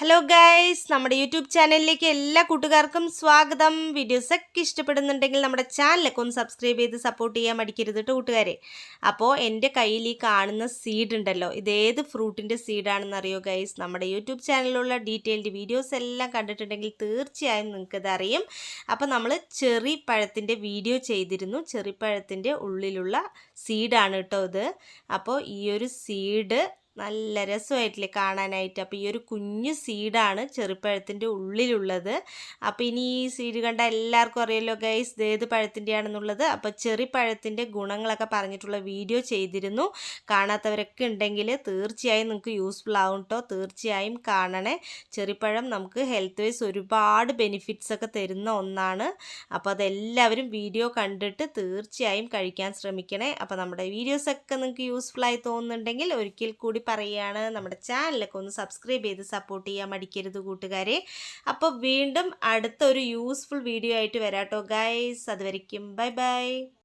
Hello guys, നമ്മുടെ YouTube ചാനലിലേക്ക് എല്ലാ കൂട്ടുകാർക്കും സ്വാഗതം. വീഡിയോസൊക്കെ ഇഷ്ടപ്പെടുന്നുണ്ടെങ്കിൽ നമ്മുടെ ചാനലൊക്കെ ഒന്ന് സബ്സ്ക്രൈബ് ചെയ്ത് സപ്പോർട്ട് ചെയ്യാൻ മടിക്കരുത് കേട്ടോ കൂട്ടുകാരെ. അപ്പോൾ എൻ്റെ കയ്യിൽ ഈ കാണുന്ന സീഡ് ഉണ്ടല്ലോ, ഇതേത് ഫ്രൂട്ടിൻ്റെ സീഡാണെന്ന് അറിയോ ഗൈസ്? നമ്മുടെ യൂട്യൂബ് ചാനലിലുള്ള ഡീറ്റെയിൽഡ് വീഡിയോസ് എല്ലാം കണ്ടിട്ടുണ്ടെങ്കിൽ തീർച്ചയായും നിങ്ങൾക്കത് അറിയും. അപ്പോൾ നമ്മൾ ചെറി പഴത്തിൻ്റെ വീഡിയോ ചെയ്തിരുന്നു. ചെറിപ്പഴത്തിൻ്റെ ഉള്ളിലുള്ള സീഡാണ് കേട്ടോ ഇത്. അപ്പോൾ ഈ ഒരു സീഡ് നല്ല രസമായിട്ടില്ലേ കാണാനായിട്ട്. അപ്പോൾ ഈ ഒരു കുഞ്ഞു സീഡാണ് ചെറുപ്പഴത്തിൻ്റെ ഉള്ളിലുള്ളത്. അപ്പോൾ ഇനി ഈ സീഡ് കണ്ട എല്ലാവർക്കും അറിയാലോ ഗൈസ്, ഇത് ഏത് പഴത്തിൻ്റെയാണെന്നുള്ളത്. അപ്പോൾ ചെറിപ്പഴത്തിൻ്റെ ഗുണങ്ങളൊക്കെ പറഞ്ഞിട്ടുള്ള വീഡിയോ ചെയ്തിരുന്നു. കാണാത്തവരൊക്കെ ഉണ്ടെങ്കിൽ തീർച്ചയായും നിങ്ങൾക്ക് യൂസ്ഫുൾ ആവും കേട്ടോ. തീർച്ചയായും കാണണേ. ചെറിപ്പഴം നമുക്ക് ഹെൽത്ത് വൈസ് ഒരുപാട് ബെനിഫിറ്റ്സ് ഒക്കെ തരുന്ന ഒന്നാണ്. അപ്പോൾ അതെല്ലാവരും വീഡിയോ കണ്ടിട്ട് തീർച്ചയായും കഴിക്കാൻ ശ്രമിക്കണേ. അപ്പോൾ നമ്മുടെ വീഡിയോസൊക്കെ നിങ്ങൾക്ക് യൂസ്ഫുള്ളായി തോന്നുന്നുണ്ടെങ്കിൽ ഒരിക്കൽ കൂടി പറയുകയാണ്, നമ്മുടെ ചാനലൊക്കെ ഒന്ന് സബ്സ്ക്രൈബ് ചെയ്ത് സപ്പോർട്ട് ചെയ്യാൻ മടിക്കരുത് കൂട്ടുകാരെ. അപ്പോൾ വീണ്ടും അടുത്തൊരു യൂസ്ഫുൾ വീഡിയോ ആയിട്ട് വരാട്ടോ ഗൈസ്. അതുവരയ്ക്കും bye bye.